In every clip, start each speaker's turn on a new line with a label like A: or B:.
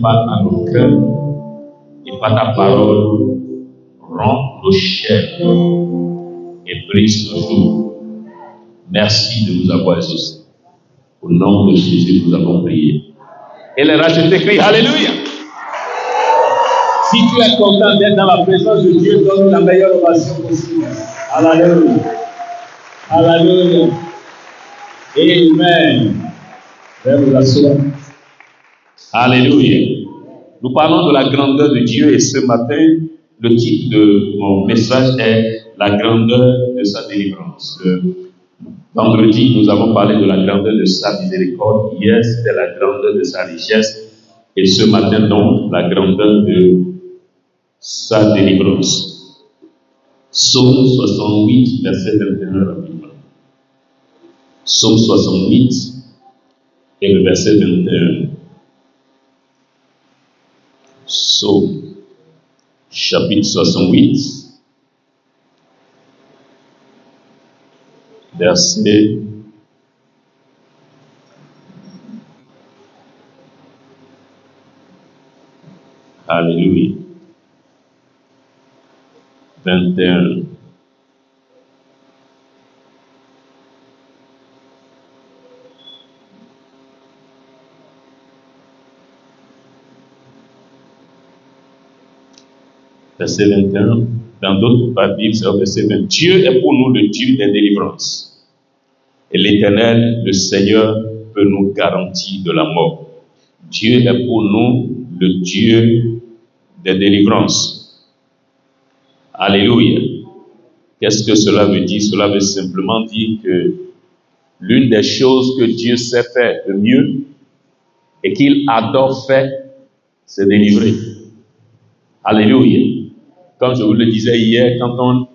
A: parles à nos cœurs et par ta parole, rends nos chairs et brise nos jours. Merci de nous avoir exaucés. Au nom de Jésus, nous avons prié. Et les rachetés crient Alléluia. Si tu es content d'être dans la présence de Dieu, donne la meilleure ovation possible. Alléluia. Alléluia. Amen. Vers la soeur. Alléluia. Nous parlons de la grandeur de Dieu et ce matin, le titre de mon message est la grandeur de sa délivrance. Vendredi, nous avons parlé de la grandeur de sa miséricorde. Hier, c'était la grandeur de sa richesse. Et ce matin, donc, la grandeur de sa délivrance. Psaume 68, verset 21, rapidement. Psaume 68 et le verset 21. Psaume, chapitre 68, verset 21. Verset 21, dans d'autres Bibles, c'est au verset 20. Dieu est pour nous le Dieu des délivrances. Et l'Éternel, le Seigneur, peut nous garantir de la mort. Dieu est pour nous le Dieu des délivrances. Alléluia. Qu'est-ce que cela veut dire? Cela veut simplement dire que l'une des choses que Dieu sait faire de mieux et qu'il adore faire, c'est délivrer. Alléluia. Comme je vous le disais hier, quand on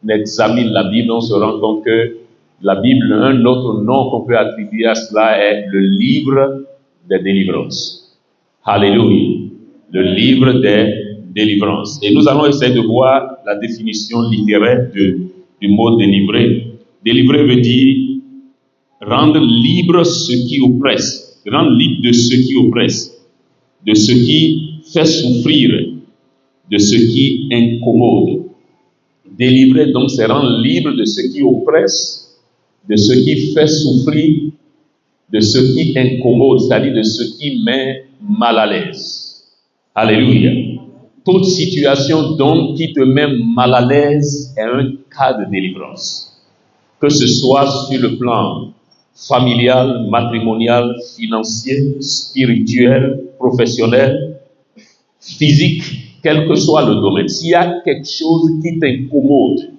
A: examine la Bible, on se rend compte que la Bible, un autre nom qu'on peut attribuer à cela est le livre des délivrances. Alléluia. Le livre des délivrances. Et nous allons essayer de voir la définition littéraire du mot délivrer. Délivrer veut dire rendre libre ce qui oppresse, rendre libre de ce qui oppresse, de ce qui fait souffrir, de ce qui incommode. Délivrer, donc, c'est rendre libre de ce qui oppresse, de ce qui fait souffrir, de ce qui incommode, c'est-à-dire de ce qui met mal à l'aise. Alléluia. Toute situation, donc, qui te met mal à l'aise est un cas de délivrance. Que ce soit sur le plan familial, matrimonial, financier, spirituel, professionnel, physique, quel que soit le domaine, s'il y a quelque chose qui t'incommode,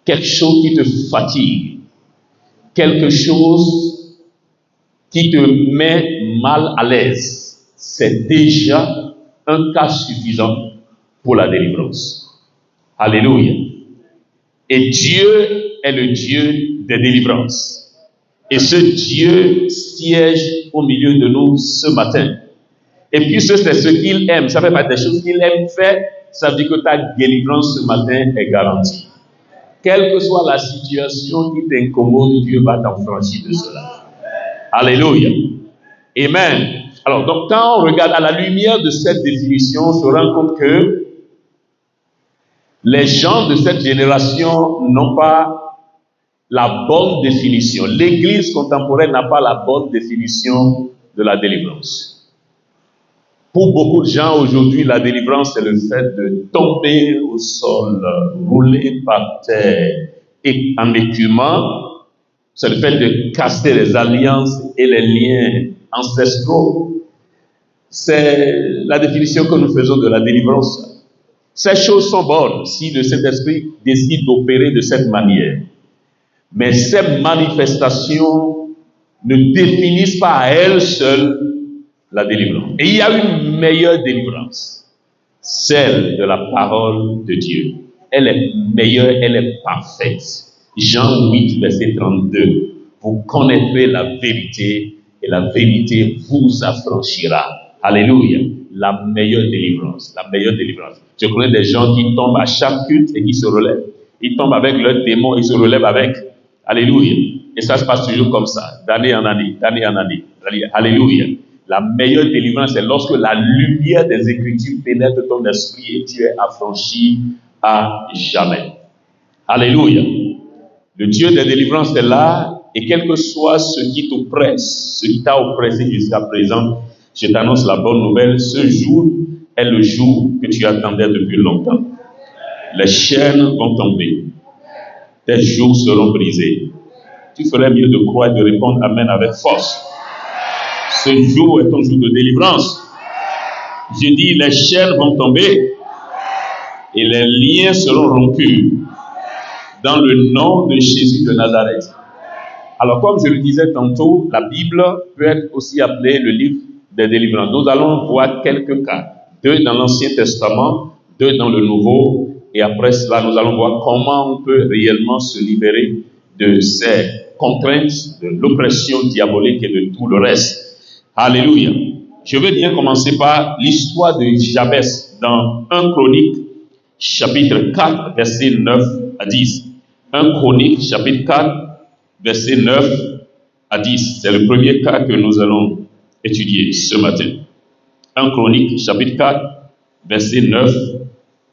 A: quelque chose qui te fatigue, quelque chose qui te met mal à l'aise, c'est déjà un cas suffisant pour la délivrance. Alléluia. Et Dieu est le Dieu des délivrances. Et ce Dieu siège au milieu de nous ce matin. Et puis c'est ce qu'il aime, ça fait partie des choses qu'il aime faire, ça veut dire que ta délivrance ce matin est garantie. Quelle que soit la situation qui t'incommode, Dieu va t'affranchir de cela. Alléluia. Amen. Alors, donc, quand on regarde à la lumière de cette définition, on se rend compte que les gens de cette génération n'ont pas la bonne définition. L'Église contemporaine n'a pas la bonne définition de la délivrance. Pour beaucoup de gens aujourd'hui, la délivrance, c'est le fait de tomber au sol, rouler par terre et en écumant. C'est le fait de casser les alliances et les liens ancestraux. C'est la définition que nous faisons de la délivrance. Ces choses sont bonnes si le Saint-Esprit décide d'opérer de cette manière. Mais ces manifestations ne définissent pas à elles seules la délivrance. Et il y a une meilleure délivrance, celle de la parole de Dieu. Elle est meilleure, elle est parfaite. Jean 8, verset 32. Vous connaîtrez la vérité et la vérité vous affranchira. Alléluia. La meilleure délivrance. La meilleure délivrance. Je connais des gens qui tombent à chaque culte et qui se relèvent. Ils tombent avec leurs démons, ils se relèvent avec. Alléluia. Et ça se passe toujours comme ça, d'année en année, d'année en année. Alléluia. La meilleure délivrance, c'est lorsque la lumière des Écritures pénètre ton esprit et tu es affranchi à jamais. Alléluia. Le Dieu des délivrances est là, et quel que soit ce qui t'oppresse, ce qui t'a oppressé jusqu'à présent, je t'annonce la bonne nouvelle. Ce jour est le jour que tu attendais depuis longtemps. Les chaînes vont tomber. Tes jours seront brisés. Tu ferais mieux de croire et de répondre Amen avec force. Ce jour est ton jour de délivrance. Je dis, les chaînes vont tomber et les liens seront rompus dans le nom de Jésus de Nazareth. Alors, comme je le disais tantôt, la Bible peut être aussi appelée le livre des délivrances. Nous allons voir quelques cas, 2 dans l'Ancien Testament, 2 dans le Nouveau, et après cela, nous allons voir comment on peut réellement se libérer de ces contraintes, de l'oppression diabolique et de tout le reste. Alléluia. Je veux bien commencer par l'histoire de Jabès dans 1 Chronique, chapitre 4, versets 9 à 10. 1 Chronique, chapitre 4, versets 9 à 10. C'est le premier cas que nous allons étudier ce matin. 1 Chronique, chapitre 4, versets 9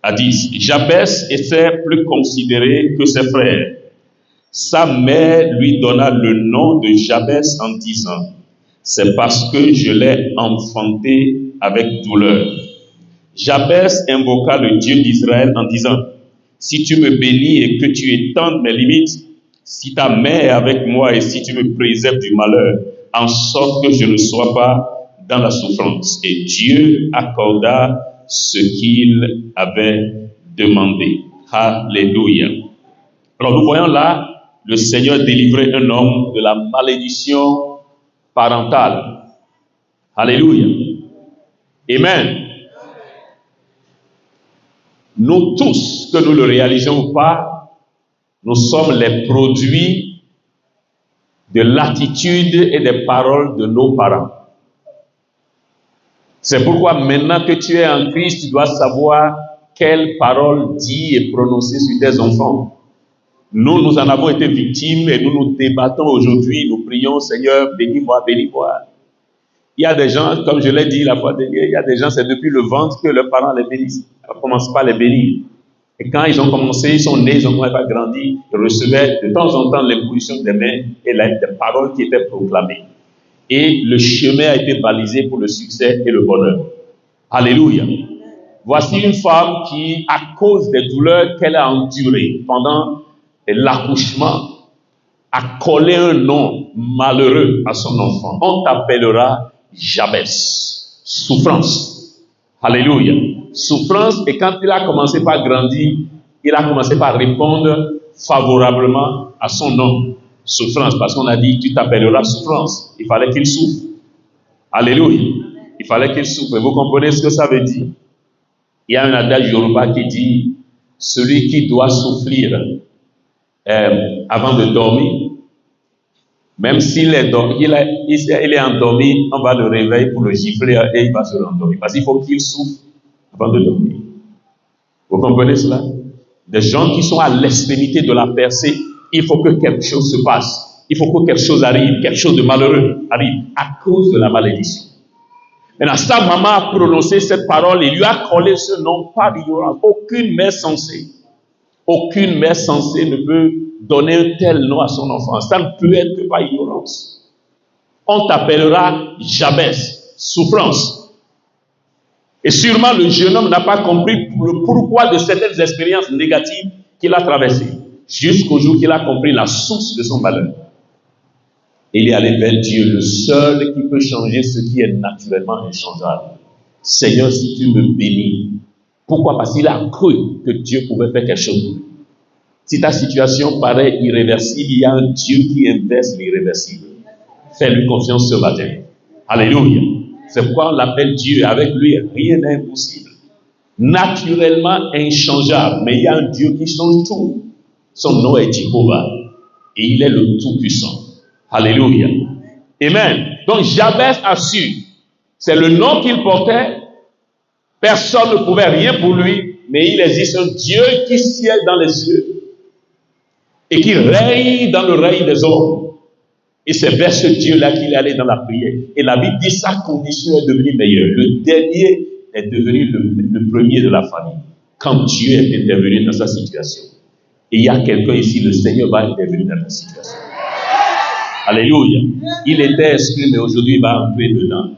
A: à 10. Jabès était plus considéré que ses frères. Sa mère lui donna le nom de Jabès en disant, « C'est parce que je l'ai enfanté avec douleur. » Jabès invoqua le Dieu d'Israël en disant, « Si tu me bénis et que tu étendes mes limites, si ta main est avec moi et si tu me préserves du malheur, en sorte que je ne sois pas dans la souffrance. » Et Dieu accorda ce qu'il avait demandé. Alléluia. Alors nous voyons là le Seigneur délivrer un homme de la malédiction parentale. Alléluia. Amen. Nous tous, que nous le réalisons ou pas, nous sommes les produits de l'attitude et des paroles de nos parents. C'est pourquoi maintenant que tu es en Christ, tu dois savoir quelles paroles dire et prononcer sur tes enfants. Nous en avons été victimes et nous nous débattons aujourd'hui. Nous prions, Seigneur, bénis-moi, bénis-moi. Il y a des gens, comme je l'ai dit la fois dernière, il y a des gens, c'est depuis le ventre que leurs parents les bénissent. On ne commence pas à les bénir. Et quand ils ont commencé, ils sont nés, ils ont commencé à grandir, ils recevaient de temps en temps l'imposition des mains et des paroles qui étaient proclamées. Et le chemin a été balisé pour le succès et le bonheur. Alléluia. Voici une femme qui, à cause des douleurs qu'elle a endurées pendant l'accouchement, a collé un nom malheureux à son enfant. On t'appellera Jabès. Souffrance. Alléluia. Souffrance, et quand il a commencé par grandir, il a commencé par répondre favorablement à son nom. Souffrance, parce qu'on a dit, tu t'appelleras souffrance. Il fallait qu'il souffre. Alléluia. Il fallait qu'il souffre. Vous comprenez ce que ça veut dire? Il y a un adage yoruba qui dit, celui qui doit souffrir avant de dormir, même s'il est endormi, on va le réveiller pour le gifler et il va se rendormir. Parce qu'il faut qu'il souffre avant de dormir. Vous comprenez cela? Des gens qui sont à l'extrémité de la percée, il faut que quelque chose se passe. Il faut que quelque chose arrive, quelque chose de malheureux arrive à cause de la malédiction. Maintenant, sa maman a prononcé cette parole et lui a collé ce nom par ignorance. Aucune mère sensée ne peut donner un tel nom à son enfant. Ça ne peut être que par ignorance. On t'appellera Jabès, souffrance. Et sûrement le jeune homme n'a pas compris le pourquoi de certaines expériences négatives qu'il a traversées, jusqu'au jour qu'il a compris la source de son malheur. Il est allé vers Dieu, le seul qui peut changer ce qui est naturellement inchangeable. Seigneur, si tu me bénis, pourquoi? Parce qu'il a cru que Dieu pouvait faire quelque chose pour lui. Si ta situation paraît irréversible, il y a un Dieu qui inverse l'irréversible. Fais-lui confiance ce matin. Alléluia. C'est pourquoi on l'appelle Dieu. Avec lui, rien n'est impossible. Naturellement inchangeable, mais il y a un Dieu qui change tout. Son nom est Jéhovah et il est le Tout-Puissant. Alléluia. Amen. Donc Jabès a su, c'est le nom qu'il portait. Personne ne pouvait rien pour lui, mais il existe un Dieu qui siège dans les cieux et qui règne dans le règne des hommes. Et c'est vers ce Dieu-là qu'il est allé dans la prière. Et la Bible dit sa condition est devenue meilleure. Le dernier est devenu le premier de la famille. Quand Dieu est intervenu dans sa situation. Et il y a quelqu'un ici, le Seigneur va intervenir dans ta situation. Alléluia. Il était exclu, mais aujourd'hui il va entrer dedans.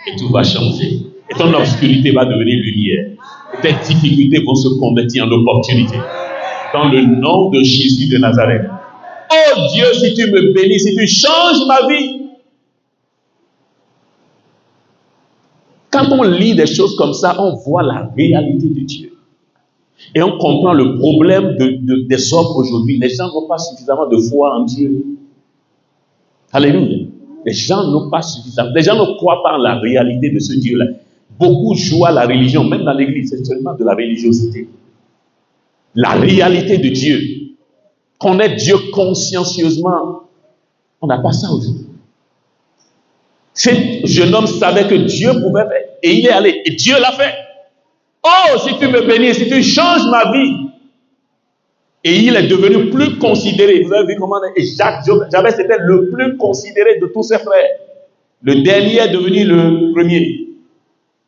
A: Et tout va changer. Et ton obscurité va devenir lumière. Et tes difficultés vont se convertir en opportunité. Dans le nom de Jésus de Nazareth. Oh Dieu, si tu me bénis, si tu changes ma vie. Quand on lit des choses comme ça, on voit la réalité de Dieu. Et on comprend le problème des hommes aujourd'hui. Les gens n'ont pas suffisamment de foi en Dieu. Alléluia. Les gens n'ont pas suffisamment. Les gens ne croient pas en la réalité de ce Dieu-là. Beaucoup jouent à la religion, même dans l'église, c'est seulement de la religiosité. La réalité de Dieu. Connaître Dieu consciencieusement. On n'a pas ça aujourd'hui. Ce jeune homme savait que Dieu pouvait faire. Et il est allé. Et Dieu l'a fait. Oh, si tu me bénis, si tu changes ma vie. Et il est devenu plus considéré. Vous avez vu comment Jabez était le plus considéré de tous ses frères. Le dernier est devenu le premier.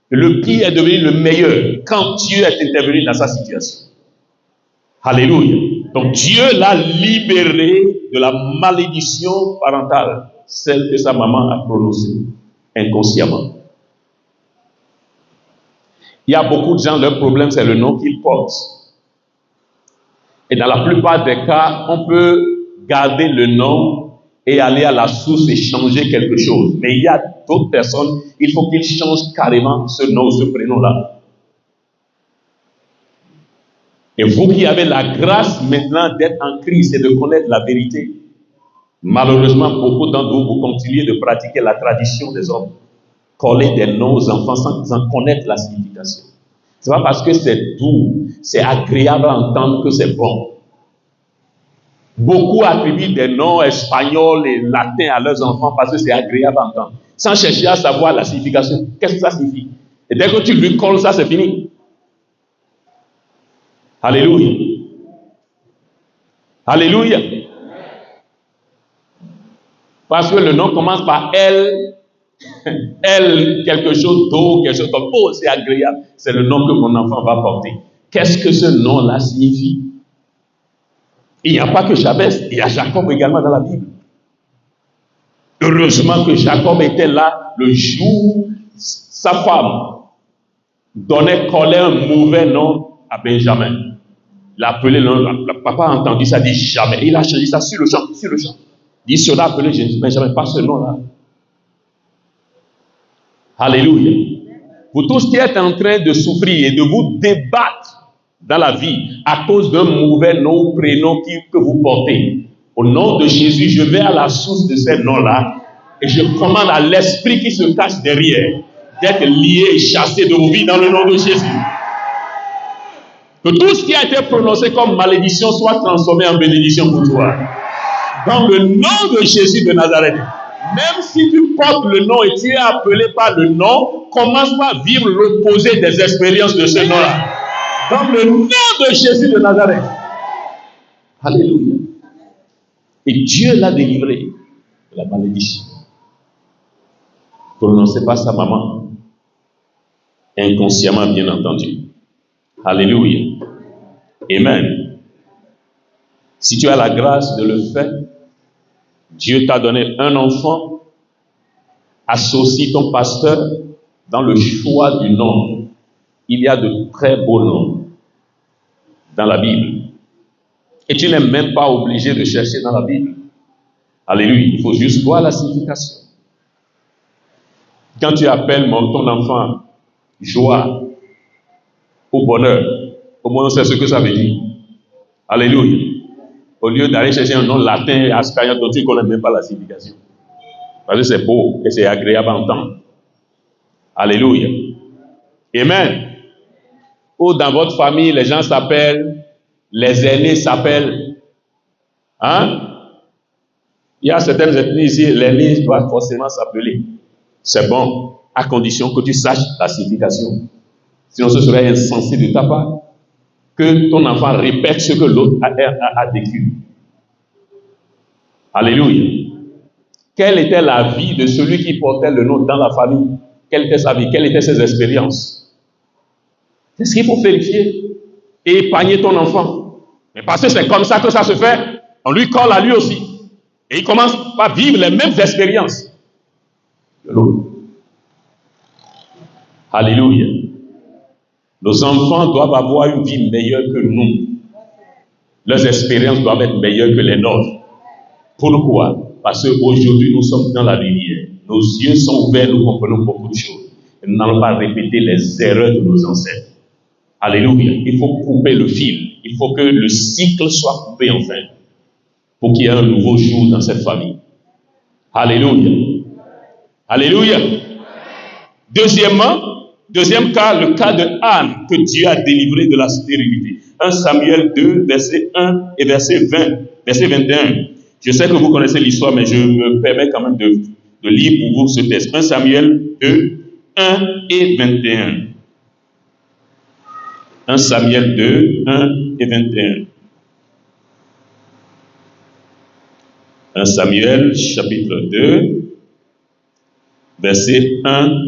A: Le pire est devenu le meilleur quand Dieu est intervenu dans sa situation. Alléluia. Donc Dieu l'a libéré de la malédiction parentale, celle que sa maman a prononcée inconsciemment. Il y a beaucoup de gens, leur problème c'est le nom qu'ils portent. Et dans la plupart des cas, on peut garder le nom et aller à la source et changer quelque chose. Mais il y a d'autres personnes, il faut qu'ils changent carrément ce nom, ce prénom-là. Et vous qui avez la grâce maintenant d'être en Christ et de connaître la vérité, malheureusement, beaucoup d'entre vous, vous continuez de pratiquer la tradition des hommes. Coller des noms aux enfants sans en connaître la signification. Ce n'est pas parce que c'est doux, c'est agréable à entendre que c'est bon. Beaucoup attribuent des noms espagnols et latins à leurs enfants parce que c'est agréable à entendre, sans chercher à savoir la signification. Qu'est-ce que ça signifie? Et dès que tu lui colles ça, c'est fini. Alléluia. Alléluia. Parce que le nom commence par L, L, quelque chose d'eau, quelque chose comme oh, c'est agréable. C'est le nom que mon enfant va porter. Qu'est-ce que ce nom-là signifie? Il n'y a pas que Jabez, il y a Jacob également dans la Bible. Heureusement que Jacob était là le jour où sa femme collait un mauvais nom à Benjamin. Il a appelé le papa a entendu ça, dit jamais. Il a changé ça sur le champ, sur le champ. Il dit si on a appelé Benjamin, pas ce nom-là. Alléluia. Vous tous qui êtes en train de souffrir et de vous débattre dans la vie à cause d'un mauvais nom ou prénom que vous portez, au nom de Jésus, je vais à la source de ces noms-là et je commande à l'esprit qui se cache derrière d'être lié et chassé de vos vies dans le nom de Jésus. Que tout ce qui a été prononcé comme malédiction soit transformé en bénédiction pour toi. Dans le nom de Jésus de Nazareth. Même si tu portes le nom et tu es appelé par le nom, commence par vivre l'opposé des expériences de ce nom-là. Dans le nom de Jésus de Nazareth. Alléluia. Et Dieu l'a délivré de la malédiction. Prononcé par sa maman. Inconsciemment, bien entendu. Alléluia. Amen. Si tu as la grâce de le faire, Dieu t'a donné un enfant, associe ton pasteur dans le choix du nom. Il y a de très beaux noms dans la Bible. Et tu n'es même pas obligé de chercher dans la Bible. Alléluia. Il faut juste voir la signification. Quand tu appelles ton enfant joie au bonheur, c'est ce que ça veut dire. Alléluia. Au lieu d'aller chercher un nom latin, ascaïen, dont tu ne connais même pas la signification. Parce que c'est beau et c'est agréable à entendre. Alléluia. Amen. Ou dans votre famille, les gens s'appellent, les aînés s'appellent. Hein? Il y a certaines ethnies ici, l'aîné doit forcément s'appeler. C'est bon, à condition que tu saches la signification. Sinon, ce serait insensé de ta part que ton enfant répète ce que l'autre a vécu. Alléluia. quelle était la vie de celui qui portait le nom dans la famille? Quelle était sa vie? Quelles étaient ses expériences? C'est ce qu'il faut vérifier et épargner ton enfant. Mais parce que c'est comme ça que ça se fait, on lui colle à lui aussi. Et il commence par vivre les mêmes expériences. Alléluia. Nos enfants doivent avoir une vie meilleure que nous. Leurs expériences doivent être meilleures que les nôtres. Pourquoi? Parce qu'aujourd'hui, nous sommes dans la lumière. Nos yeux sont ouverts, nous comprenons beaucoup de choses. Et nous n'allons pas répéter les erreurs de nos ancêtres. Alléluia. Il faut couper le fil. Il faut que le cycle soit coupé enfin. Pour qu'il y ait un nouveau jour dans cette famille. Alléluia. Alléluia. Deuxième cas, le cas de Anne, que Dieu a délivré de la stérilité. 1 Samuel 2, verset 1 et verset 21. Je sais que vous connaissez l'histoire, mais je me permets quand même de lire pour vous ce texte. 1 Samuel 2, 1 et 21. 1 Samuel 2, 1 et 21. 1 Samuel, chapitre 2, verset 1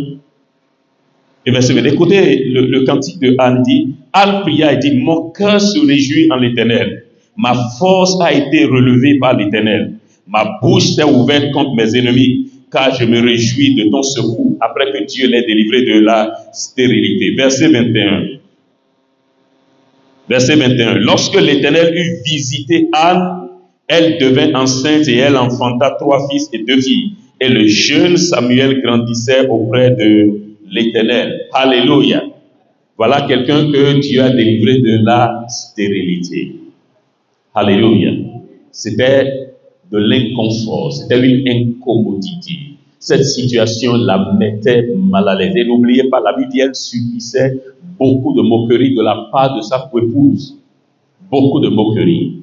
A: et verset 20. Écoutez, le cantique de Anne dit, Anne pria et dit, mon cœur se réjouit en l'Éternel. Ma force a été relevée par l'Éternel. Ma bouche s'est ouverte contre mes ennemis, car je me réjouis de ton secours, après que Dieu l'ait délivré de la stérilité. Verset 21. Verset 21. Lorsque l'Éternel eut visité Anne, elle devint enceinte et elle enfanta 3 fils et 2 filles. Et le jeune Samuel grandissait auprès de l'Éternel. Alléluia. Voilà quelqu'un que Dieu a délivré de la stérilité. Alléluia. C'était de l'inconfort, c'était une incommodité. Cette situation la mettait mal à l'aise. Et n'oubliez pas, la Bible, elle subissait beaucoup de moqueries de la part de sa épouse. Beaucoup de moqueries.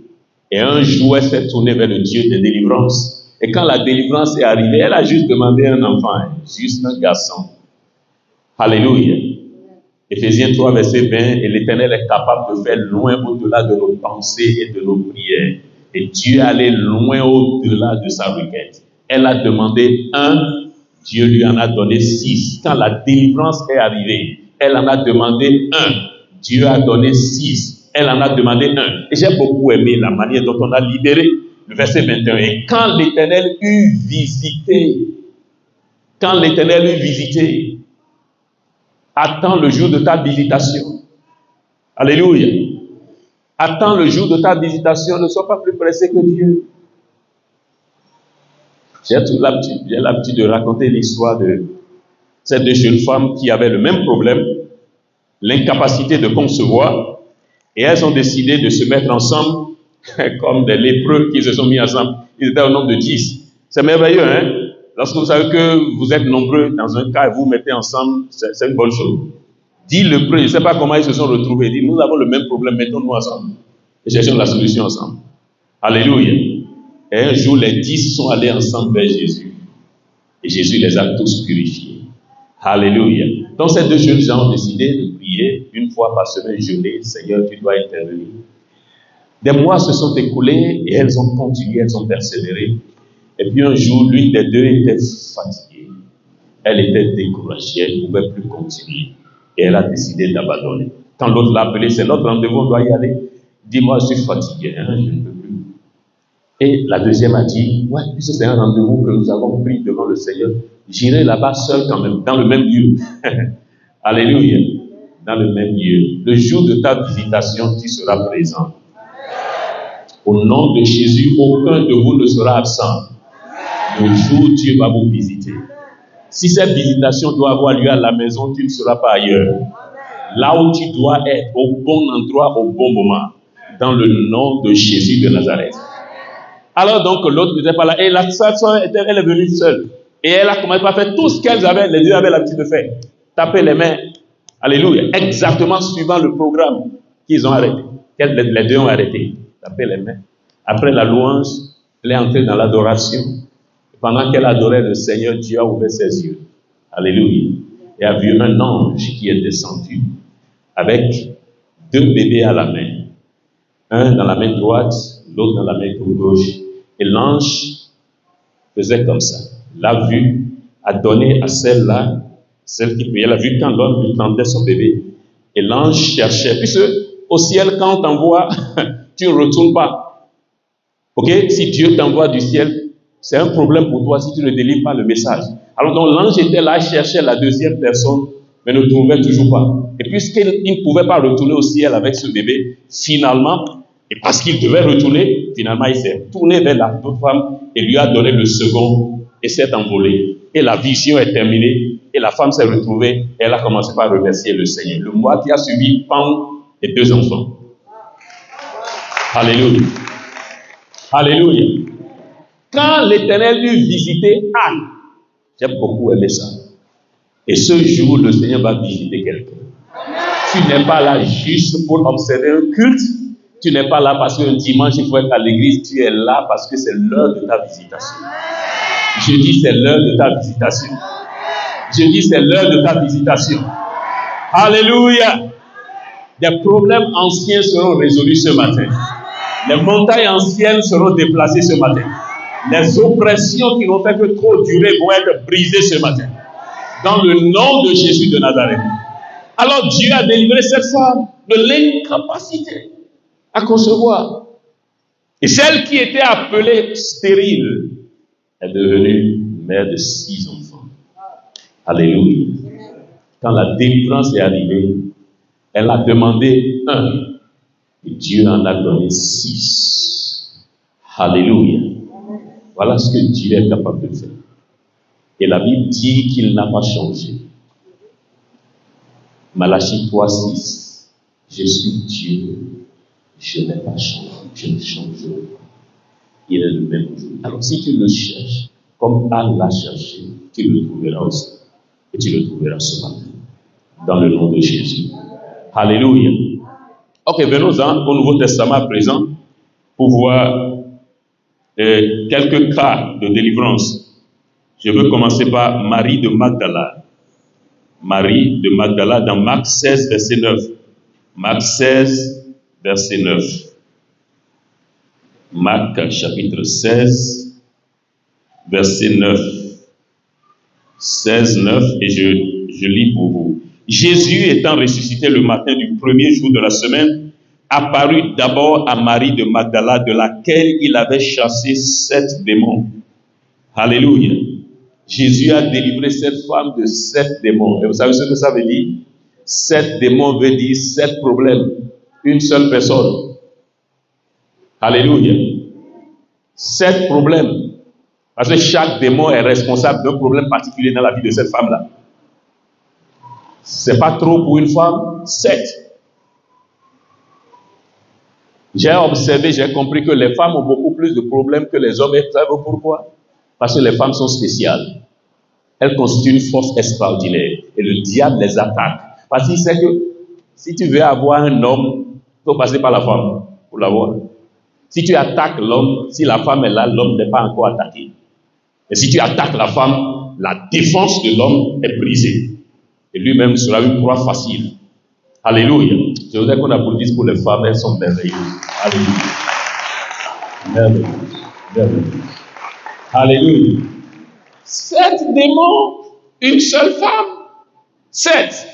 A: Et un jour, elle s'est tournée vers le Dieu de délivrance. Et quand la délivrance est arrivée, elle a juste demandé un enfant, juste un garçon. Alléluia. Éphésiens 3, verset 20, et l'Éternel est capable de faire loin au-delà de nos pensées et de nos prières. Et Dieu allait loin au-delà de sa requête. Elle a demandé 1, Dieu lui en a donné 6. Quand la délivrance est arrivée, elle en a demandé 1, Dieu a donné 6. Elle en a demandé 1. Et j'ai beaucoup aimé la manière dont on a libéré le verset 21. Et quand l'Éternel eut visité, attends le jour de ta visitation. Alléluia. Attends le jour de ta visitation, ne sois pas plus pressé que Dieu. J'ai l'habitude de raconter l'histoire de ces 2 jeunes femmes qui avaient le même problème, l'incapacité de concevoir, et elles ont décidé de se mettre ensemble comme des lépreux qui se sont mis ensemble. Ils étaient au nombre de 10. C'est merveilleux, hein? Lorsque vous savez que vous êtes nombreux dans un cas et vous vous mettez ensemble, c'est une bonne chose. 10 lépreux, je ne sais pas comment ils se sont retrouvés. Ils disent, nous avons le même problème, mettons-nous ensemble. Et cherchons la solution ensemble. Alléluia. Et un jour, les 10 sont allés ensemble vers Jésus. Et Jésus les a tous purifiés. Alléluia. Donc ces 2 jeunes gens ont décidé de prier une fois par semaine, jeûner. Seigneur, tu dois intervenir. Des mois se sont écoulés et elles ont continué, elles ont persévéré. Et puis un jour, l'une des 2 était fatiguée. Elle était découragée, elle ne pouvait plus continuer. Et elle a décidé d'abandonner. Quand l'autre l'a appelé, c'est notre rendez-vous, on doit y aller. Dis-moi, je suis fatigué, hein, je ne peux plus. Et la deuxième a dit, ouais, puisque c'est un rendez-vous que nous avons pris devant le Seigneur, j'irai là-bas seul quand même, dans le même lieu. Alléluia. Dans le même lieu. Le jour de ta visitation, tu seras présent. Au nom de Jésus, aucun de vous ne sera absent. Le jour où Dieu va vous visiter. Si cette visitation doit avoir lieu à la maison, tu ne seras pas ailleurs. Là où tu dois être, au bon endroit, au bon moment. Dans le nom de Jésus de Nazareth. Alors donc, l'autre n'était pas là. Et la soeur, elle est venue seule. Et elle a commencé à faire tout ce les 2 avaient l'habitude de faire. Taper les mains. Alléluia. Exactement suivant le programme qu'ils ont arrêté. Les 2 ont arrêté. Taper les mains. Après la louange, elle est entrée dans l'adoration. Pendant qu'elle adorait le Seigneur, Dieu a ouvert ses yeux. Alléluia. Et a vu un ange qui est descendu avec 2 bébés à la main. Un dans la main droite, l'autre dans la main gauche. Et l'ange faisait comme ça. L'a vu, a donné à celle-là, celle qui priait, l'a vu quand l'homme lui tendait son bébé. Et l'ange cherchait. Puisque au ciel, quand on t'envoie, tu ne retournes pas. Ok? Si Dieu t'envoie du ciel, c'est un problème pour toi si tu ne délivres pas le message. Alors donc l'ange était là, cherchait la deuxième personne, mais ne trouvait toujours pas. Et puisqu'il ne pouvait pas retourner au ciel avec ce bébé, finalement, et parce qu'il devait retourner, finalement il s'est tourné vers la d'autre femme et lui a donné le second et s'est envolé. Et la vision est terminée et la femme s'est retrouvée et elle a commencé par remercier le Seigneur. Le mois qui a suivi, pam, et 2 enfants. Alléluia. Alléluia. Quand l'Éternel lui visitait Anne, j'ai beaucoup aimé ça. Et ce jour, le Seigneur va visiter quelqu'un. Tu n'es pas là juste pour observer un culte. Tu n'es pas là parce qu'un dimanche, il faut être à l'église. Tu es là parce que c'est l'heure de ta visitation. Je dis, c'est l'heure de ta visitation. Je dis, c'est l'heure de ta visitation. Alléluia. Des problèmes anciens seront résolus ce matin. Les montagnes anciennes seront déplacées ce matin. Les oppressions qui n'ont fait que trop durer vont être brisées ce matin. Dans le nom de Jésus de Nazareth. Alors Dieu a délivré cette femme de l'incapacité à concevoir. Et celle qui était appelée stérile est devenue mère de 6 enfants. Alléluia. Quand la délivrance est arrivée, elle a demandé 1 et Dieu en a donné 6. Alléluia. Voilà ce que Dieu est capable de faire. Et la Bible dit qu'il n'a pas changé. Malachie 3:6. Je suis Dieu, je n'ai pas changé, je ne changerai pas. Il est le même aujourd'hui. Alors si tu le cherches, comme Anne l'a cherché, tu le trouveras aussi. Et tu le trouveras ce matin. Dans le nom de Jésus. Alléluia. Ok, venons-en au Nouveau Testament à présent pour voir quelques cas de délivrance. Je veux commencer par Marie de Magdala. Marie de Magdala dans Marc 16, verset 9. Marc 16, verset 9. Marc chapitre 16, verset 9. 16, 9, et je lis pour vous. Jésus étant ressuscité le matin du premier jour de la semaine, apparut d'abord à Marie de Magdala, de laquelle il avait chassé 7 démons. Alléluia. Jésus a délivré cette femme de 7 démons. Et vous savez ce que ça veut dire? 7 démons veut dire 7 problèmes. Une seule personne. Alléluia. 7 problèmes. Parce que chaque démon est responsable d'un problème particulier dans la vie de cette femme-là. C'est pas trop pour une femme? 7. J'ai observé, j'ai compris que les femmes ont beaucoup plus de problèmes que les hommes. Et vous savez pourquoi? Parce que les femmes sont spéciales. Elles constituent une force extraordinaire. Et le diable les attaque. Parce qu'il sait que si tu veux avoir un homme, il faut passer par la femme pour l'avoir. Si tu attaques l'homme, si la femme est là, l'homme n'est pas encore attaqué. Et si tu attaques la femme, la défense de l'homme est brisée. Et lui-même sera une proie facile. Alléluia. Je voudrais qu'on applaudisse pour les femmes, elles sont merveilleuses. Alléluia. Merveilleuses. Merveilleuses. Alléluia. 7 démons, une seule femme. 7.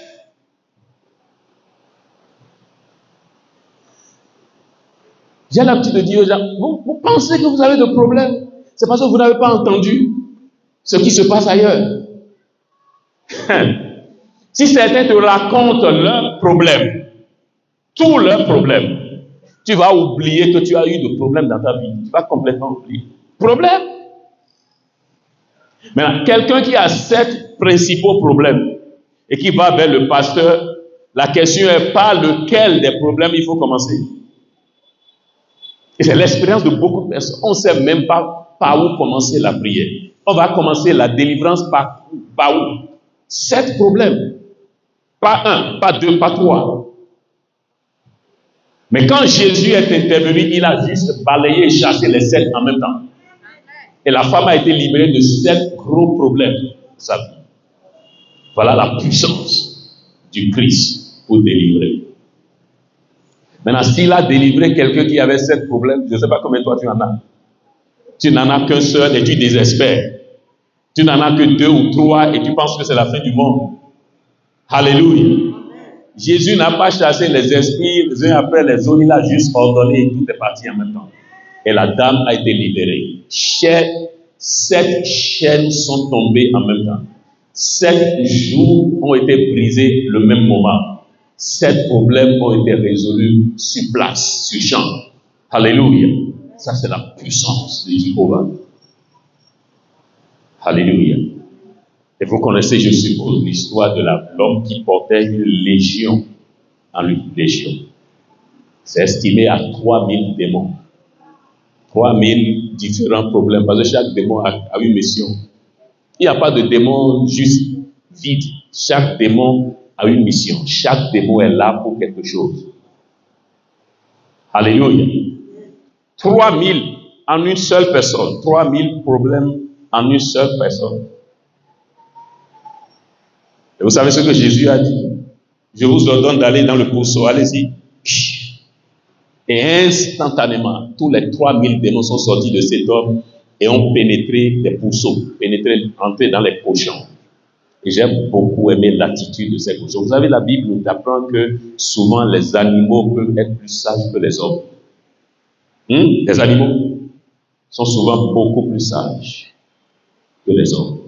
A: J'ai l'habitude de dire aux gens, vous pensez que vous avez des problèmes? C'est parce que vous n'avez pas entendu ce qui se passe ailleurs. Si certains te racontent leurs problèmes, tous leurs problèmes, tu vas oublier que tu as eu des problèmes dans ta vie. Tu vas complètement oublier. Problème. Maintenant, quelqu'un qui a 7 principaux problèmes et qui va vers le pasteur, la question est par lequel des problèmes il faut commencer. Et c'est l'expérience de beaucoup de personnes. On ne sait même pas par où commencer la prière. On va commencer la délivrance par où? 7 problèmes. Pas 1, pas 2, pas 3. Mais quand Jésus est intervenu, il a juste balayé et chassé les 7 en même temps. Et la femme a été libérée de 7 gros problèmes de sa vie. Voilà la puissance du Christ pour délivrer. Maintenant, s'il a délivré quelqu'un qui avait 7 problèmes, je ne sais pas combien toi tu en as. Tu n'en as qu'un seul et tu désespères. Tu n'en as que 2 ou 3 et tu penses que c'est la fin du monde. Alléluia. Jésus n'a pas chassé les esprits les uns après les autres, il a juste ordonné et tout est parti en même temps. Et la dame a été libérée. 7 chaînes sont tombées en même temps. 7 jours ont été brisés le même moment. 7 problèmes ont été résolus sur place, sur champ. Alléluia. Ça, c'est la puissance de Jéhovah. Alléluia. Et vous connaissez, je suppose, l'histoire de l'homme qui portait une légion en lui. Légion. C'est estimé à 3000 démons. 3000 différents problèmes. Parce que chaque démon a une mission. Il n'y a pas de démon juste vide. Chaque démon a une mission. Chaque démon est là pour quelque chose. Alléluia. 3000 en une seule personne. 3000 problèmes en une seule personne. Et vous savez ce que Jésus a dit? Je vous ordonne d'aller dans le pourceau. Allez-y. Et instantanément, tous les 3000 démons sont sortis de cet homme et ont pénétré les pourceaux, entré dans les cochons. Et j'ai beaucoup aimé l'attitude de ces cochons. Vous savez, la Bible nous apprend que souvent les animaux peuvent être plus sages que les hommes. Les animaux sont souvent beaucoup plus sages que les hommes.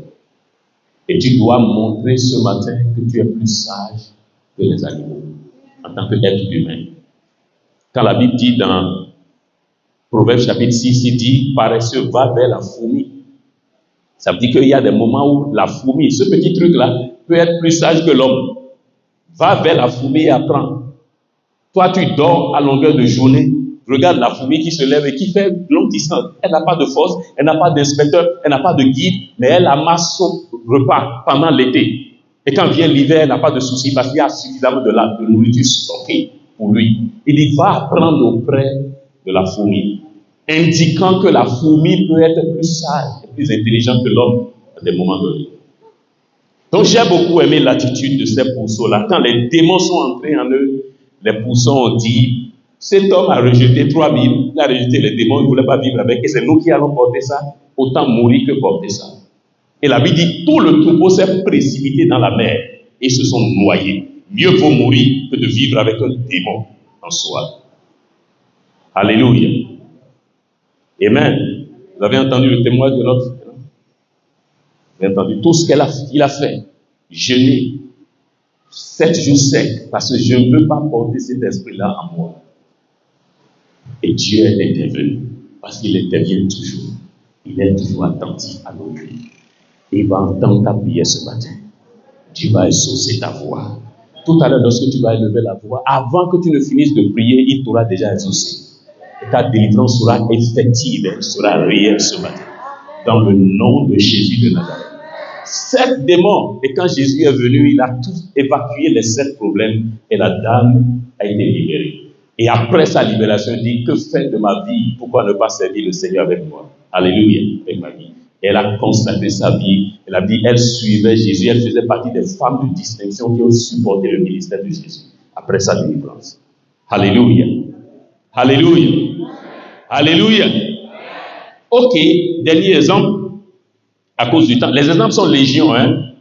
A: Et tu dois montrer ce matin que tu es plus sage que les animaux en tant qu'être humain. Quand la Bible dit dans Proverbes chapitre 6, il dit « Paresseux, va vers la fourmi ». Ça veut dire qu'il y a des moments où la fourmi, ce petit truc-là, peut être plus sage que l'homme. Va vers la fourmi et apprends. Toi, tu dors à longueur de journée. Regarde la fourmi qui se lève et qui fait longue distance. Elle n'a pas de force, elle n'a pas d'inspecteur, elle n'a pas de guide, mais elle amasse son repas pendant l'été. Et quand vient l'hiver, elle n'a pas de souci parce qu'il y a suffisamment de nourriture stockée pour lui. Il dit, va apprendre auprès de la fourmi, indiquant que la fourmi peut être plus sage et plus intelligente que l'homme à des moments donnés. Donc j'ai beaucoup aimé l'attitude de ces pourceaux-là. Quand les démons sont entrés en eux, les pourceaux ont dit, cet homme a rejeté 3000, il a rejeté les démons, il ne voulait pas vivre avec, et c'est nous qui allons porter ça, autant mourir que porter ça. Et la Bible dit, tout le troupeau s'est précipité dans la mer et se sont noyés. Mieux vaut mourir que de vivre avec un démon en soi. Alléluia. Amen. Vous avez entendu le témoignage de notre frère? Vous avez entendu tout ce qu'il a fait. Jeûner 7 jours secs parce que je ne veux pas porter cet esprit-là en moi. Et Dieu est intervenu parce qu'il intervient toujours. Il est toujours attentif à nos cris. Il va entendre ta prière ce matin. Dieu va exaucer ta voix. Tout à l'heure, lorsque tu vas élever la voix, avant que tu ne finisses de prier, il t'aura déjà exaucé. Et ta délivrance sera effective, elle sera réelle ce matin. Dans le nom de Jésus de Nazareth. 7 démons. Et quand Jésus est venu, il a tous évacué les 7 problèmes et la dame a été libérée. Et après sa libération, il dit, que faire de ma vie? Pourquoi ne pas servir le Seigneur avec moi? Alléluia, avec ma vie. Et elle a consacré sa vie. Elle a dit, elle suivait Jésus. Elle faisait partie des femmes de distinction qui ont supporté le ministère de Jésus après sa délivrance. Alléluia. Alléluia. Alléluia. Ok, dernier exemple. À cause du temps. Les exemples sont légion.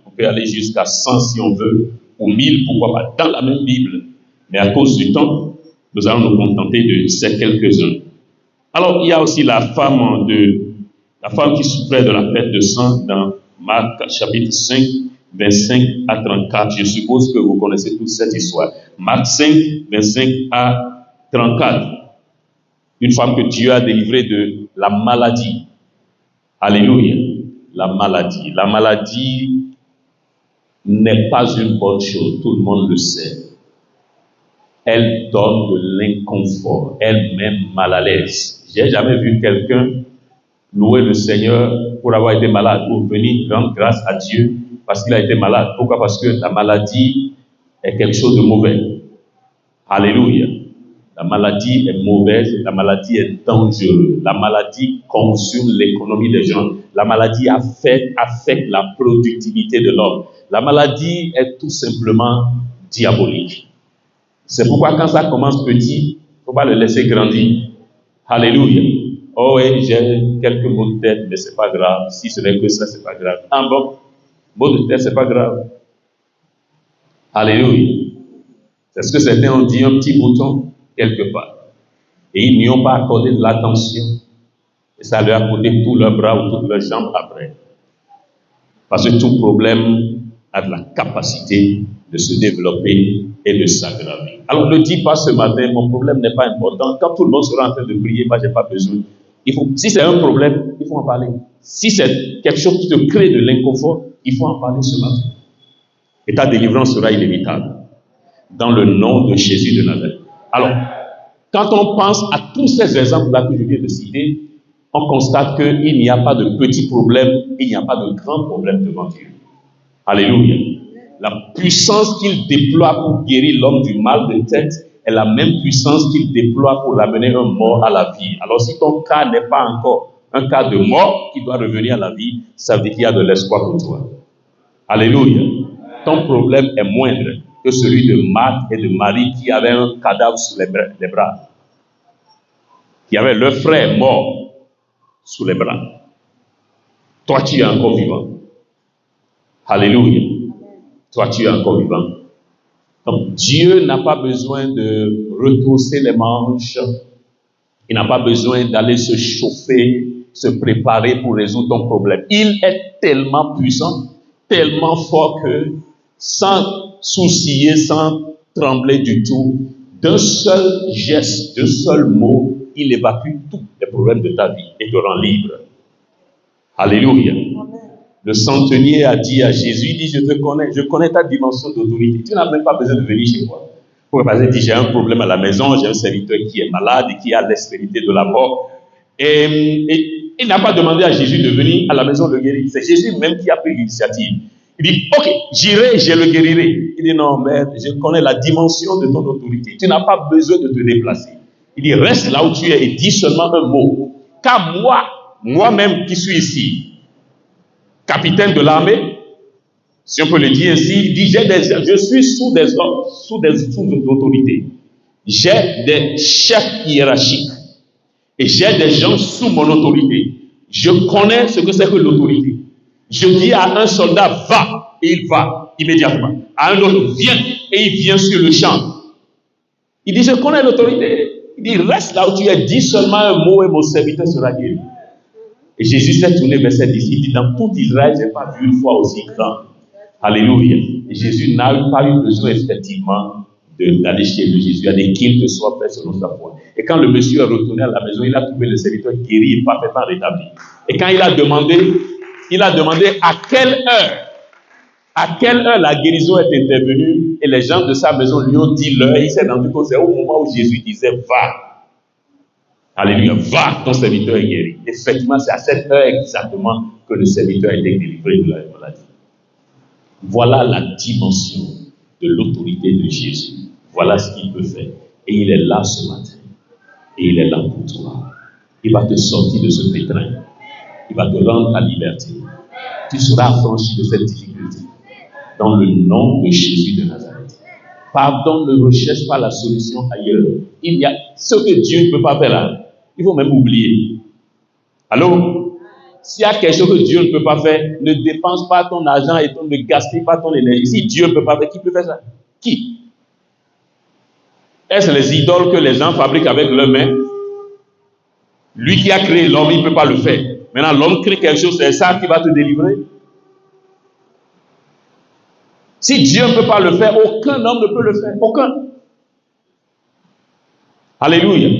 A: On peut aller jusqu'à 100 si on veut, ou 1000, pourquoi pas, dans la même Bible. Mais à cause du temps, nous allons nous contenter de ces quelques-uns. Alors, il y a aussi la femme qui souffrait de la perte de sang dans Marc chapitre 5, 25 à 34. Je suppose que vous connaissez toute cette histoire. Marc 5, 25 à 34. Une femme que Dieu a délivrée de la maladie. Alléluia. La maladie. La maladie n'est pas une bonne chose. Tout le monde le sait. Elle donne de l'inconfort. Elle met mal à l'aise. J'ai jamais vu quelqu'un louer le Seigneur pour avoir été malade, pour venir rendre grâce à Dieu parce qu'il a été malade. Pourquoi? Parce que la maladie est quelque chose de mauvais. Alléluia. La maladie est mauvaise, la maladie est dangereuse. La maladie consume l'économie des gens. La maladie affecte la productivité de l'homme. La maladie est tout simplement diabolique. C'est pourquoi quand ça commence petit, il ne faut pas le laisser grandir. Alléluia. Oh oui, j'ai quelques maux de tête, mais c'est pas grave. Si ce n'est que ça, c'est pas grave. Ah bon, maux de tête, c'est pas grave. Alléluia. C'est ce que certains ont dit, un petit bouton quelque part. Et ils n'y ont pas accordé de l'attention. Et ça leur a coûté tout leur bras ou toutes leurs jambes après. Parce que tout problème a de la capacité de se développer et de s'aggraver. Alors ne dis pas ce matin, mon problème n'est pas important. Quand tout le monde sera en train de prier, moi je n'ai pas besoin. Si c'est un problème, il faut en parler. Si c'est quelque chose qui te crée de l'inconfort, il faut en parler ce matin. Et ta délivrance sera inévitable. Dans le nom de Jésus de Nazareth. Alors, quand on pense à tous ces exemples-là que je viens de citer, on constate qu'il n'y a pas de petits problèmes, il n'y a pas de grands problèmes devant Dieu. Alléluia. La puissance qu'il déploie pour guérir l'homme du mal de tête est la même puissance qu'il déploie pour ramener un mort à la vie. Alors si ton cas n'est pas encore un cas de mort qui doit revenir à la vie, ça veut dire qu'il y a de l'espoir pour toi. Alléluia. Ton problème est moindre que celui de Marthe et de Marie qui avaient un cadavre sous les bras, qui avaient leur frère mort sous les bras. Toi, tu es encore vivant. Alléluia. Toi, tu es encore vivant. Donc, Dieu n'a pas besoin de retrousser les manches. Il n'a pas besoin d'aller se chauffer, se préparer pour résoudre ton problème. Il est tellement puissant, tellement fort que, sans sourciller, sans trembler du tout, d'un seul geste, d'un seul mot, il évacue tous les problèmes de ta vie et te rend libre. Alléluia. Le centenier a dit à Jésus, il dit, je connais ta dimension d'autorité. Tu n'as même pas besoin de venir chez moi. Pour passer, dit, j'ai un problème à la maison, j'ai un serviteur qui est malade et qui a l'extrémité de la mort. Et il n'a pas demandé à Jésus de venir à la maison le guérir. C'est Jésus même qui a pris l'initiative. Il dit, ok, j'irai, je le guérirai. Il dit, non, mais je connais la dimension de ton autorité. Tu n'as pas besoin de te déplacer. Il dit, reste là où tu es et dis seulement un mot. Car moi-même qui suis ici, capitaine de l'armée, si on peut le dire ainsi, il dit, je suis sous autorité. J'ai des chefs hiérarchiques et j'ai des gens sous mon autorité. Je connais ce que c'est que l'autorité. Je dis à un soldat, va, et il va immédiatement. À un autre, viens, et il vient sur le champ. Il dit, je connais l'autorité. Il dit, reste là où tu es, dis seulement un mot et mon serviteur sera guéri. Et Jésus s'est tourné vers ses disciples. Il dit, dans tout Israël, je n'ai pas vu une foi aussi grande. Alléluia. Et Jésus n'a pas eu besoin, effectivement, d'aller chez lui. Jésus a dit qu'il te soit fait selon sa foi. Et quand le monsieur est retourné à la maison, il a trouvé le serviteur guéri et parfaitement rétabli. Et quand il a demandé à quelle heure la guérison est intervenue, et les gens de sa maison lui ont dit l'heure, il s'est rendu compte, c'est au moment où Jésus disait, va. Alléluia, va, ton serviteur est guéri. Effectivement, c'est à cette heure exactement que le serviteur a été délivré de la maladie. Voilà la dimension de l'autorité de Jésus. Voilà ce qu'il peut faire. Et il est là ce matin. Et il est là pour toi. Il va te sortir de ce pétrin. Il va te rendre ta liberté. Tu seras affranchi de cette difficulté. Dans le nom de Jésus de Nazareth. Pardon, ne recherche pas la solution ailleurs. Il y a ce que Dieu ne peut pas faire là. Il faut même oublier. Allô? S'il y a quelque chose que Dieu ne peut pas faire, ne dépense pas ton argent et ne gaspille pas ton énergie. Si Dieu ne peut pas faire, qui peut faire ça? Qui? Est-ce les idoles que les gens fabriquent avec leurs mains? Lui qui a créé l'homme, il ne peut pas le faire. Maintenant, l'homme crée quelque chose, c'est ça qui va te délivrer. Si Dieu ne peut pas le faire, aucun homme ne peut le faire. Aucun. Alléluia.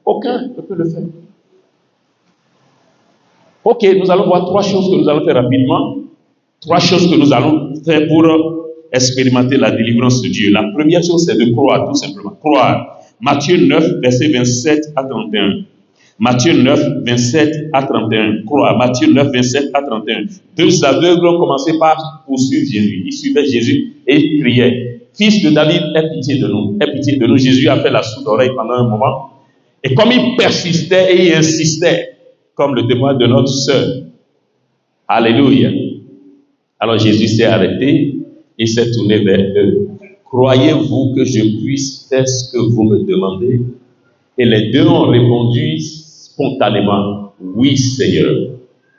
A: Aucun ne peut le faire. Ok, nous allons voir trois choses que nous allons faire rapidement. Trois choses que nous allons faire pour expérimenter la délivrance de Dieu. La première chose, c'est de croire, tout simplement. Croire. Matthieu 9, verset 27 à 31. Matthieu 9, 27 à 31. Croire. Matthieu 9, 27 à 31. Deux aveugles ont commencé par poursuivre Jésus. Ils suivaient Jésus et ils criaient, Fils de David, aie pitié de nous. Aie pitié de nous. Jésus a fait la sourde oreille pendant un moment. Et comme il persistait et il insistait, comme le témoin de notre sœur, alléluia. Alors Jésus s'est arrêté et s'est tourné vers eux. Croyez-vous que je puisse faire ce que vous me demandez? Et les deux ont répondu spontanément, oui Seigneur.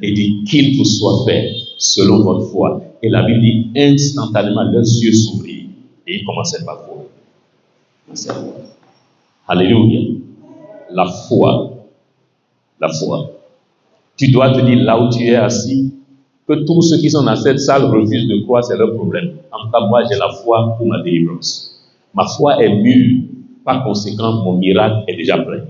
A: Et dit qu'il vous soit fait selon votre foi. Et la Bible dit instantanément leurs yeux s'ouvrirent et ils commençaient à voir. Alléluia. La foi. La foi. Tu dois te dire là où tu es assis que tous ceux qui sont dans cette salle refusent de croire, c'est leur problème. En tout cas, moi j'ai la foi pour ma délivrance. Ma foi est mûre. Par conséquent, mon miracle est déjà prêt.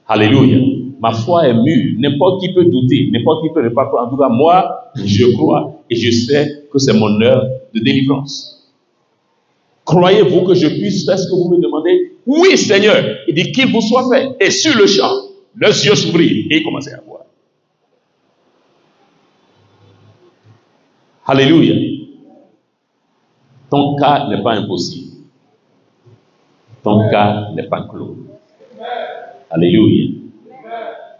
A: Alléluia. Ma foi est mûre. N'importe qui peut douter, n'importe qui peut ne pas croire. En tout cas, moi, je crois et je sais que c'est mon heure de délivrance. Croyez-vous que je puisse faire ce que vous me demandez? Oui, Seigneur. Il dit qu'il vous soit fait. Et sur le champ, leurs yeux s'ouvrirent et ils commençaient à voir. Alléluia. Ton cas n'est pas impossible. Ton cas n'est pas clos. Alléluia.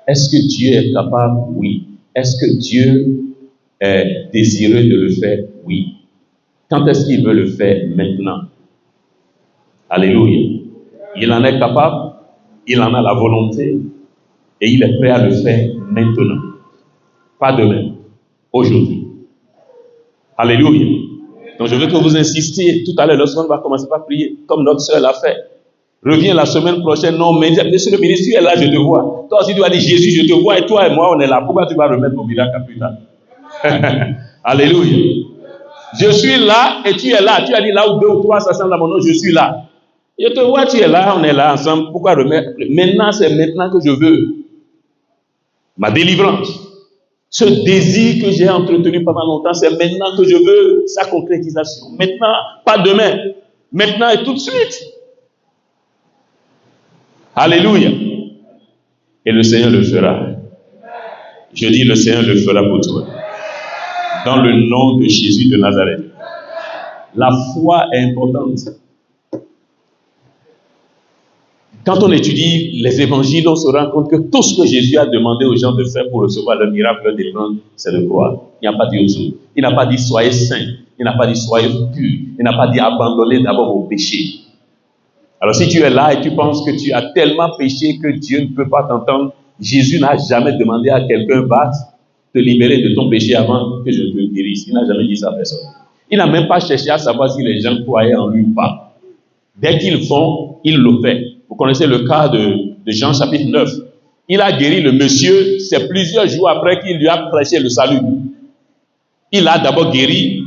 A: Est-ce que Dieu est capable? Oui. Est-ce que Dieu est désireux de le faire? Oui. Quand est-ce qu'il veut le faire? Maintenant. Alléluia. Il en est capable, il en a la volonté et il est prêt à le faire maintenant. Pas demain, aujourd'hui. Alléluia. Donc je veux que vous insistiez tout à l'heure lorsqu'on va commencer par prier, comme notre sœur l'a fait. Reviens la semaine prochaine. Non, mais monsieur le ministre, tu es là, je te vois. Toi aussi, tu vas dire Jésus, je te vois, et toi et moi, on est là. Pourquoi tu vas remettre mon miracle à plus tard? Alléluia. Je suis là et tu es là. Tu as dit là où deux ou trois s'assemblent à mon nom, je suis là. Je te vois, tu es là, on est là ensemble. Pourquoi remettre? Maintenant, c'est maintenant que je veux ma délivrance. Ce désir que j'ai entretenu pendant longtemps, c'est maintenant que je veux sa concrétisation. Maintenant, pas demain. Maintenant et tout de suite. Alléluia. Et le Seigneur le fera. Je dis, le Seigneur le fera pour toi. Dans le nom de Jésus de Nazareth. La foi est importante. Quand on étudie les évangiles, on se rend compte que tout ce que Jésus a demandé aux gens de faire pour recevoir le miracle, leur délivrance, c'est de croire. Il n'a pas dit autre chose. Il n'a pas dit soyez saints. Il n'a pas dit soyez purs. Il n'a pas dit abandonnez d'abord vos péchés. Alors si tu es là et tu penses que tu as tellement péché que Dieu ne peut pas t'entendre, Jésus n'a jamais demandé à quelqu'un va te libérer de ton péché avant que je te guérisse. Il n'a jamais dit ça à personne. Il n'a même pas cherché à savoir si les gens croyaient en lui ou pas. Dès qu'ils font, il le fait. Vous connaissez le cas de Jean chapitre 9. Il a guéri le monsieur, c'est plusieurs jours après qu'il lui a prêché le salut. Il a d'abord guéri.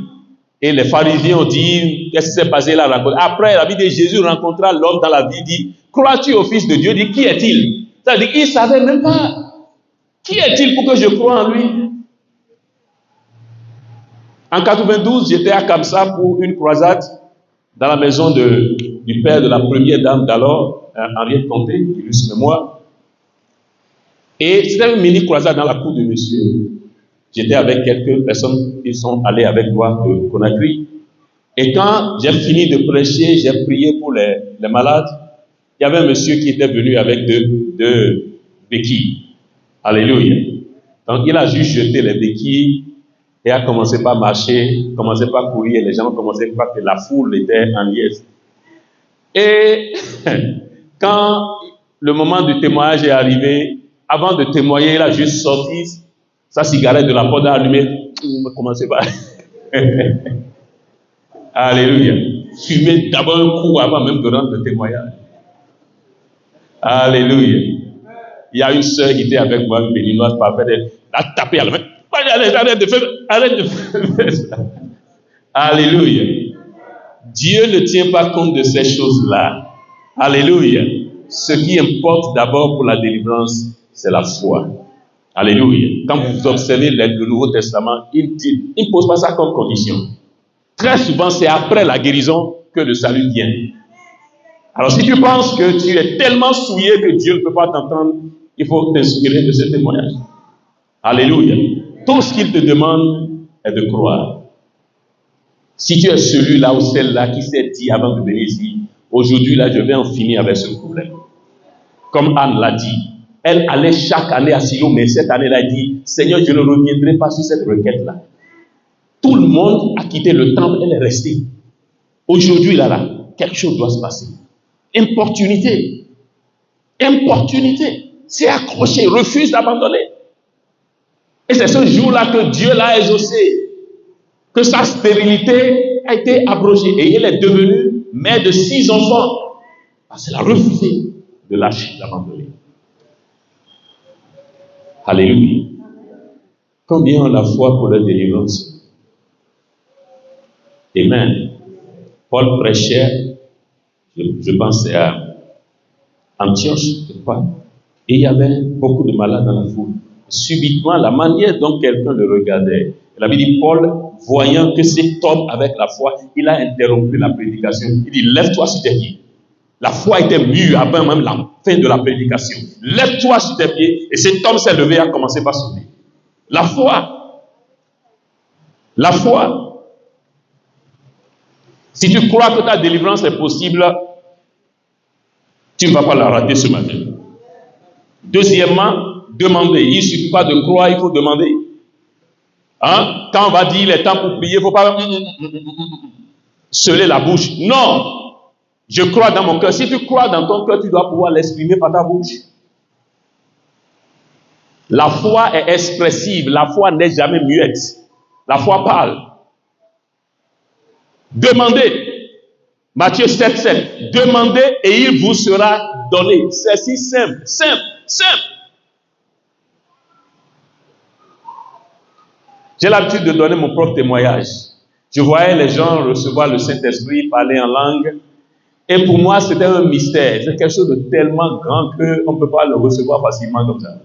A: Et les pharisiens ont dit, qu'est-ce qui s'est passé là? Après, la vie de Jésus rencontra l'homme dans la vie, dit, crois-tu au Fils de Dieu? Dit, qui est-il? C'est-à-dire qu'il ne savait même pas. Qui est-il pour que je croie en lui? En 92, j'étais à Kamsa pour une croisade dans la maison du père de la première dame d'alors, Henriette Comté, illustre mémoire. Et c'était une mini croisade dans la cour de monsieur. J'étais avec quelques personnes qui sont allées avec moi de Conakry. Et quand j'ai fini de prêcher, j'ai prié pour les malades. Il y avait un monsieur qui était venu avec deux béquilles. Alléluia. Donc il a juste jeté les béquilles et a commencé par marcher, commencé par courir. Et les gens ont commencé par que la foule était en liesse. Et quand le moment du témoignage est arrivé, avant de témoigner, il a juste sorti sa cigarette de la porte allumée. Commencez par. Alléluia. Fumer d'abord un coup avant même de rendre le témoignage. Alléluia. Il y a une sœur qui était avec moi, une béninoise parfaite, elle a tapé à la main. Arrête de faire ça. Alléluia. Dieu ne tient pas compte de ces choses-là. Alléluia. Ce qui importe d'abord pour la délivrance, c'est la foi. Alléluia. Quand vous observez le Nouveau Testament, il ne pose pas ça comme condition. Très souvent, c'est après la guérison que le salut vient. Alors, si tu penses que tu es tellement souillé que Dieu ne peut pas t'entendre, il faut t'inspirer de ce témoignage. Alléluia. Tout ce qu'il te demande est de croire. Si tu es celui-là ou celle-là qui s'est dit avant de venir ici, aujourd'hui, là, je vais en finir avec ce problème. Comme Anne l'a dit, elle allait chaque année à Silo, mais cette année-là, elle dit, Seigneur, je ne reviendrai pas sur cette requête-là. Tout le monde a quitté le temple, elle est restée. Aujourd'hui, là, quelque chose doit se passer. Importunité. Importunité. S'est accroché, refuse d'abandonner. Et c'est ce jour-là que Dieu l'a exaucé, que sa stérilité a été abrogée. Et il est devenu mère de 6 enfants. Parce qu'elle a refusé de lâcher, d'abandonner. Alléluia. Combien ont la foi pour leur délivrance? Amen. Paul prêchait, je pense à Antioche, je crois. Et il y avait beaucoup de malades dans la foule. Subitement, la manière dont quelqu'un le regardait, la Bible dit, Paul, voyant que cet homme avec la foi, il a interrompu la prédication. Il dit, lève-toi sur tes pieds. La foi était mûre avant même la fin de la prédication. Lève-toi sur tes pieds. Et cet homme s'est levé et a commencé par sauter. La foi. La foi. Si tu crois que ta délivrance est possible, tu ne vas pas la rater ce matin. Deuxièmement, demander. Il ne suffit pas de croire, il faut demander. Hein? Quand on va dire il est temps pour prier, il ne faut pas sceller la bouche. Non! Je crois dans mon cœur. Si tu crois dans ton cœur, tu dois pouvoir l'exprimer par ta bouche. La foi est expressive. La foi n'est jamais muette. La foi parle. Demandez. Matthieu 7,7. Demandez et il vous sera donné. C'est si simple. Simple. Simple. J'ai l'habitude de donner mon propre témoignage. Je voyais les gens recevoir le Saint-Esprit, parler en langue. Et pour moi, c'était un mystère. C'est quelque chose de tellement grand qu'on ne peut pas le recevoir facilement comme ça.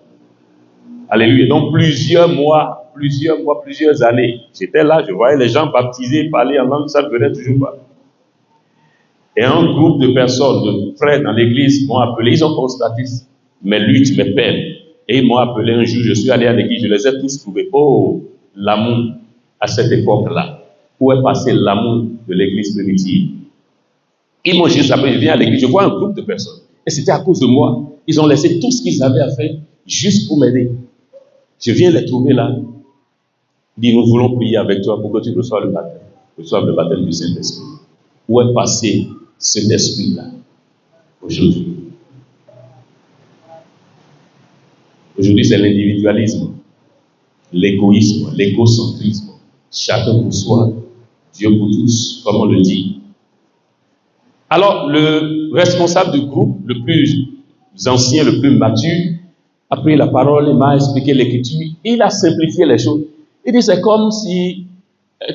A: Alléluia. Donc, plusieurs mois, plusieurs années, j'étais là, je voyais les gens baptisés, parler en langue, ça ne venait toujours pas. Et un groupe de personnes, de frères dans l'église m'ont appelé. Ils ont constaté mes luttes, mes peines. Et ils m'ont appelé un jour, je suis allé à l'église, je les ai tous trouvés. Oh, l'amour à cette époque-là. Où est passé l'amour de l'église primitive? Ils m'ont juste appelé, je viens à l'église, je vois un groupe de personnes. Et c'était à cause de moi. Ils ont laissé tout ce qu'ils avaient à faire juste pour m'aider. Je viens les trouver là. Ils disent, nous voulons prier avec toi pour que tu reçoives le baptême. Reçoives le baptême du Saint-Esprit. Où est passé cet esprit-là aujourd'hui? Aujourd'hui, c'est l'individualisme, l'égoïsme, l'égocentrisme. Chacun pour soi, Dieu pour tous, comme on le dit. Alors, le responsable du groupe, le plus ancien, le plus mature, a pris la parole et m'a expliqué l'écriture. Il a simplifié les choses. Il dit, c'est comme si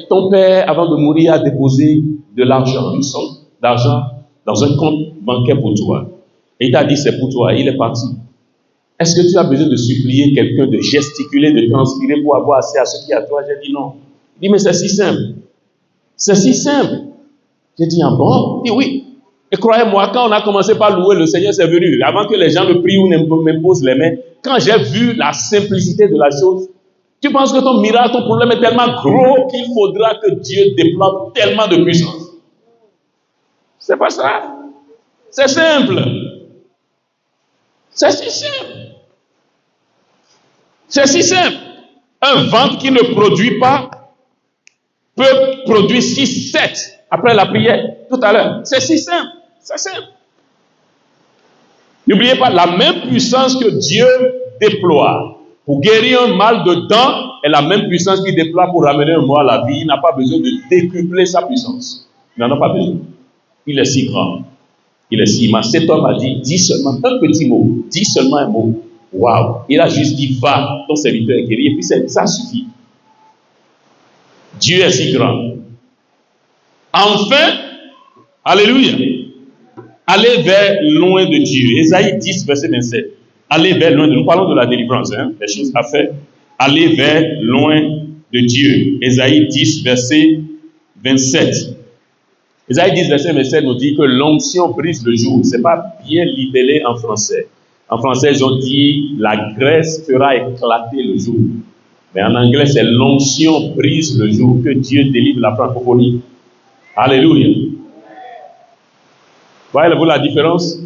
A: ton père, avant de mourir, a déposé de l'argent, une somme d'argent dans un compte bancaire pour toi. Et il t'a dit, c'est pour toi. Il est parti. Est-ce que tu as besoin de supplier quelqu'un, de gesticuler, de transpirer pour avoir accès à ce qui est à toi? J'ai dit non. Il dit, mais c'est si simple. C'est si simple. J'ai dit, ah bon? Il dit, oui. Et croyez-moi, quand on a commencé par louer, le Seigneur c'est venu. Avant que les gens me prient ou m'imposent les mains, quand j'ai vu la simplicité de la chose, tu penses que ton miracle, ton problème est tellement gros qu'il faudra que Dieu déploie tellement de puissance. C'est pas ça. C'est simple. C'est si simple. C'est si simple. Un ventre qui ne produit pas peut produire 6, 7 après la prière tout à l'heure. C'est si simple. C'est simple. N'oubliez pas, la même puissance que Dieu déploie pour guérir un mal de dents est la même puissance qu'il déploie pour ramener un mort à la vie. Il n'a pas besoin de décupler sa puissance. Il n'en a pas besoin. Il est si grand. Il est si immense. Cet homme a dit, dis seulement un petit mot. Dis seulement un mot. Waouh. Il a juste dit, va, ton serviteur est guéri. Et puis ça suffit. Dieu est si grand. Enfin, alléluia. Allez vers loin de Dieu. Ésaïe 10, verset 27. Allez vers loin de Dieu. Nous parlons de la délivrance, les choses à faire. Allez vers loin de Dieu. Ésaïe 10, verset 27. Ésaïe 10, verset 27 nous dit que l'onction brise le jour. Ce n'est pas bien libellé en français. En français, ils ont dit la graisse fera éclater le jour. Mais en anglais, c'est l'onction brise le jour, que Dieu délivre la francophonie. Alléluia. Voyez-vous la différence?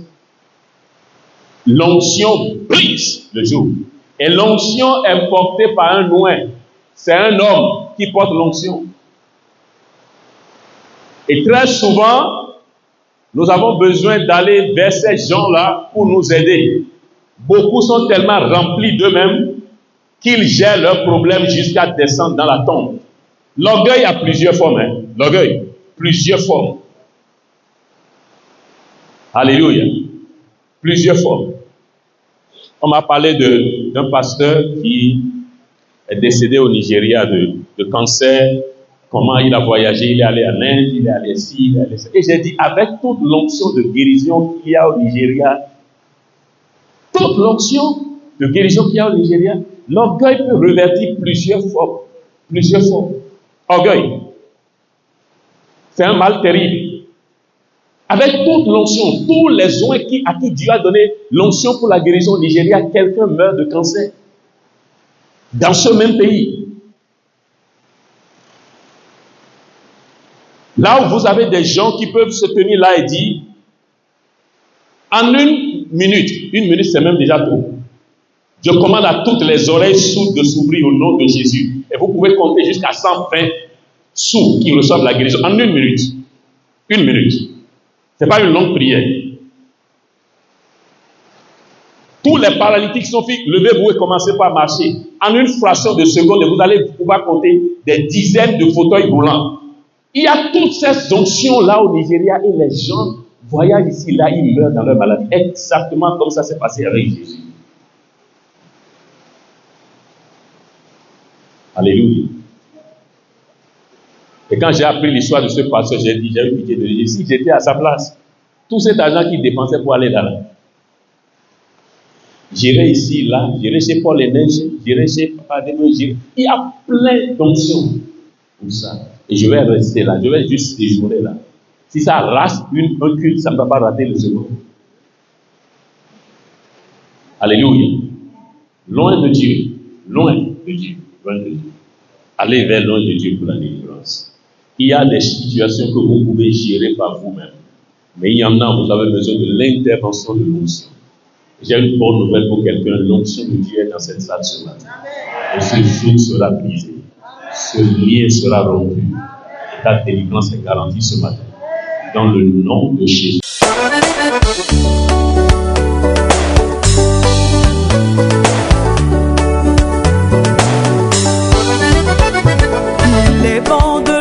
A: L'onction brise le joug. Et l'onction est portée par un oint. C'est un homme qui porte l'onction. Et très souvent, Nous avons besoin d'aller vers ces gens-là pour nous aider. Beaucoup sont tellement remplis d'eux-mêmes qu'ils gèrent leurs problèmes jusqu'à descendre dans la tombe. L'orgueil a plusieurs formes. L'orgueil, plusieurs formes. Alléluia. Plusieurs formes. On m'a parlé d'un pasteur qui est décédé au Nigeria de cancer. Comment il a voyagé, il est allé en Inde, il est allé ici, il est allé ici. Et j'ai dit, avec toute l'onction de guérison qu'il y a au Nigeria, toute l'onction de guérison qu'il y a au Nigeria, l'orgueil peut revertir plusieurs formes. Plusieurs formes. Orgueil. C'est un mal terrible. Avec toute l'onction, tous les soins à qui Dieu a donné l'onction pour la guérison au Nigeria, quelqu'un meurt de cancer. Dans ce même pays. Là où vous avez des gens qui peuvent se tenir là et dire, en une minute c'est même déjà trop. Je commande à toutes les oreilles sourdes de s'ouvrir au nom de Jésus. Et vous pouvez compter jusqu'à 120 sourds qui reçoivent la guérison en une minute. Une minute. Ce n'est pas une longue prière. Tous les paralytiques sont faits, levez-vous et commencez par marcher. En une fraction de seconde, vous allez pouvoir compter des dizaines de fauteuils roulants. Il y a toutes ces onctions-là au Nigeria et les gens voyagent ici, là, ils meurent dans leur maladie. Exactement comme ça s'est passé avec Jésus. Alléluia. Et quand j'ai appris l'histoire de ce pasteur, j'ai dit, j'ai eu pitié de lui. Si j'étais à sa place, tout cet argent qu'il dépensait pour aller là-bas, j'irai ici, là, j'irai chez Paul et Neige, j'irai chez Papa Demo, il y a plein d'onctions pour ça. Et je vais rester là, je vais juste séjourner là. Si ça rate un culte, ça ne va pas rater le second. Alléluia. Loin de Dieu, loin de Dieu, loin de Dieu. Allez vers loin de Dieu pour la délivrance. Il y a des situations que vous pouvez gérer par vous-même. Mais il y en a, vous avez besoin de l'intervention de l'onction. J'ai une bonne nouvelle pour quelqu'un. L'onction de Dieu est dans cette salle ce matin. Et ce jour sera brisé. Ce lien sera rompu. Et ta délivrance est garantie ce matin. Dans le nom de Jésus.
B: Les bancs de